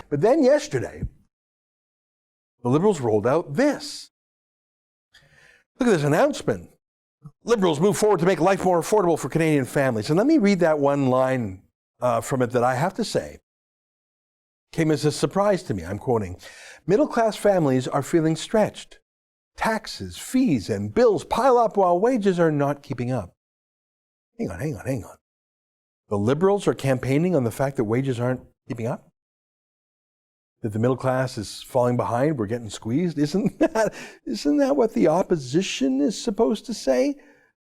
But then yesterday, the Liberals rolled out this. Look at this announcement. Liberals move forward to make life more affordable for Canadian families. And let me read that one line from it that I have to say came as a surprise to me. I'm quoting, "Middle-class families are feeling stretched. Taxes, fees, and bills pile up while wages are not keeping up." Hang on. The Liberals are campaigning on the fact that wages aren't keeping up? That the middle class is falling behind, we're getting squeezed? Isn't that what the opposition is supposed to say?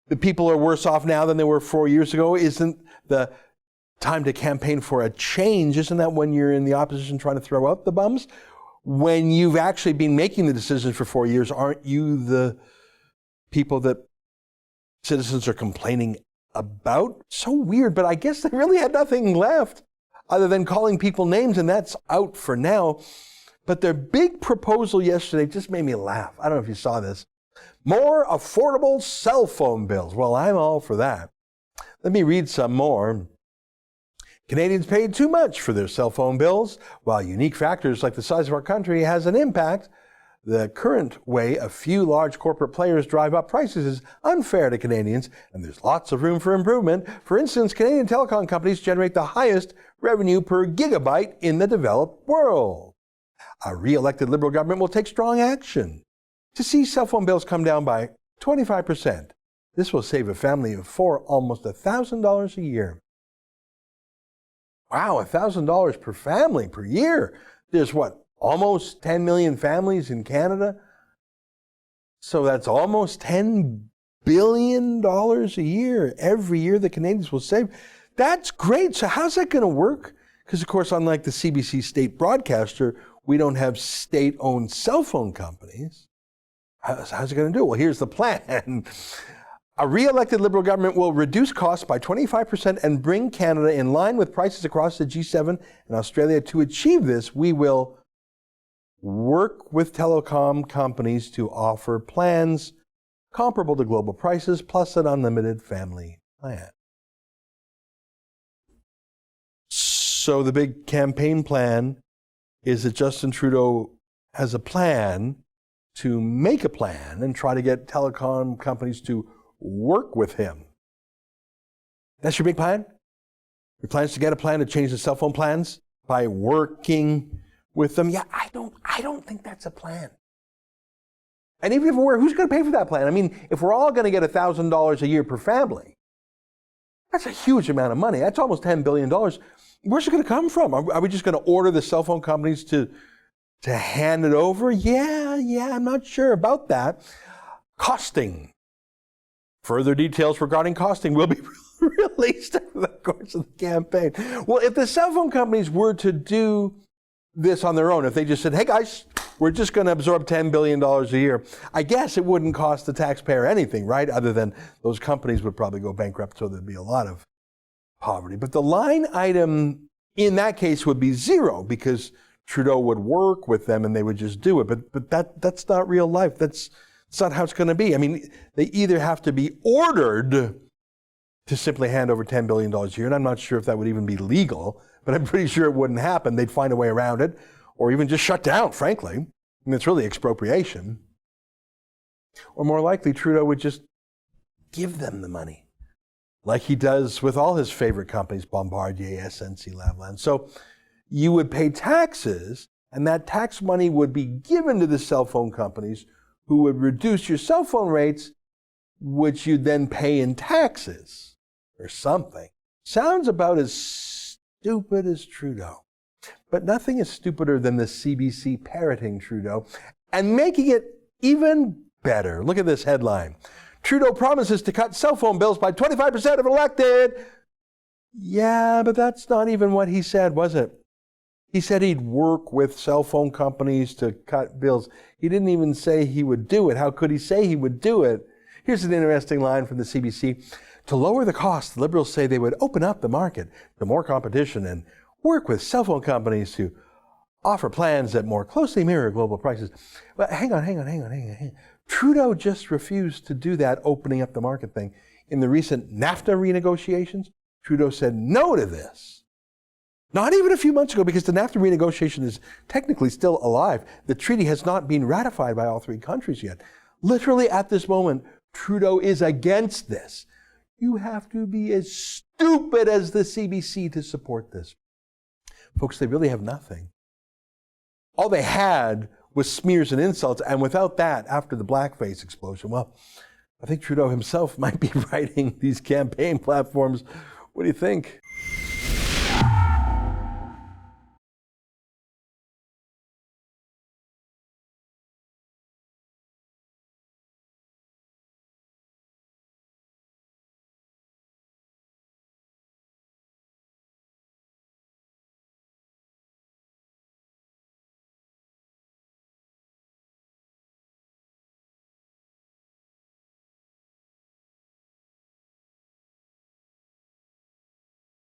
The people are worse off now than they were 4 years ago? Isn't the time to campaign for a change? Isn't that when you're in the opposition trying to throw out the bums? When you've actually been making the decisions for 4 years, aren't you the people that citizens are complaining about? So weird, but I guess they really had nothing left other than calling people names, and that's out for now. But their big proposal yesterday just made me laugh. I don't know if you saw this. More affordable cell phone bills. Well, I'm all for that. Let me read some more. Canadians paid too much for their cell phone bills. While unique factors like the size of our country has an impact, the current way a few large corporate players drive up prices is unfair to Canadians, and there's lots of room for improvement. For instance, Canadian telecom companies generate the highest revenue per gigabyte in the developed world. A re-elected Liberal government will take strong action to see cell phone bills come down by 25%. This will save a family of four almost $1,000 a year. Wow, $1,000 per family per year. There's what, almost 10 million families in Canada? So that's almost $10 billion a year. Every year the Canadians will save. That's great. So how's that going to work? Because, of course, unlike the CBC state broadcaster, we don't have state-owned cell phone companies. How's it going to do it? Well, here's the plan. A re-elected Liberal government will reduce costs by 25% and bring Canada in line with prices across the G7 and Australia. To achieve this, we will work with telecom companies to offer plans comparable to global prices, plus an unlimited family plan. So the big campaign plan is that Justin Trudeau has a plan to make a plan and try to get telecom companies to work with him. That's your big plan? Your plan is to get a plan to change the cell phone plans by working with them? Yeah, I don't think that's a plan. And even if it were, who's going to pay for that plan? I mean, if we're all going to get $1,000 a year per family, that's a huge amount of money. That's almost $10 billion. Where's it going to come from? Are we just going to order the cell phone companies to hand it over? Yeah, I'm not sure about that. Costing. Further details regarding costing will be released over the course of the campaign. Well, if the cell phone companies were to do this on their own, if they just said, hey guys, we're just going to absorb $10 billion a year, I guess it wouldn't cost the taxpayer anything, right? Other than those companies would probably go bankrupt, so there'd be a lot of poverty. But the line item in that case would be zero, because Trudeau would work with them and they would just do it. But that's not real life. That's not how it's going to be. I mean, they either have to be ordered to simply hand over $10 billion a year, and I'm not sure if that would even be legal, but I'm pretty sure it wouldn't happen. They'd find a way around it, or even just shut down, frankly. I mean, it's really expropriation. Or more likely, Trudeau would just give them the money, like he does with all his favorite companies, Bombardier, SNC Lavalin. So you would pay taxes, and that tax money would be given to the cell phone companies, who would reduce your cell phone rates, which you'd then pay in taxes or something. Sounds about as stupid as Trudeau. But nothing is stupider than the CBC parroting Trudeau and making it even better. Look at this headline. Trudeau promises to cut cell phone bills by 25% if elected. Yeah, but that's not even what he said, was it? He said he'd work with cell phone companies to cut bills. He didn't even say he would do it. How could he say he would do it? Here's an interesting line from the CBC. To lower the cost, the Liberals say they would open up the market to more competition and work with cell phone companies to offer plans that more closely mirror global prices. But hang on. Trudeau just refused to do that opening up the market thing. In the recent NAFTA renegotiations, Trudeau said no to this. Not even a few months ago, because the NAFTA renegotiation is technically still alive. The treaty has not been ratified by all three countries yet. Literally at this moment, Trudeau is against this. You have to be as stupid as the CBC to support this. Folks, they really have nothing. All they had was smears and insults, and without that, after the blackface explosion, well, I think Trudeau himself might be writing these campaign platforms. What do you think?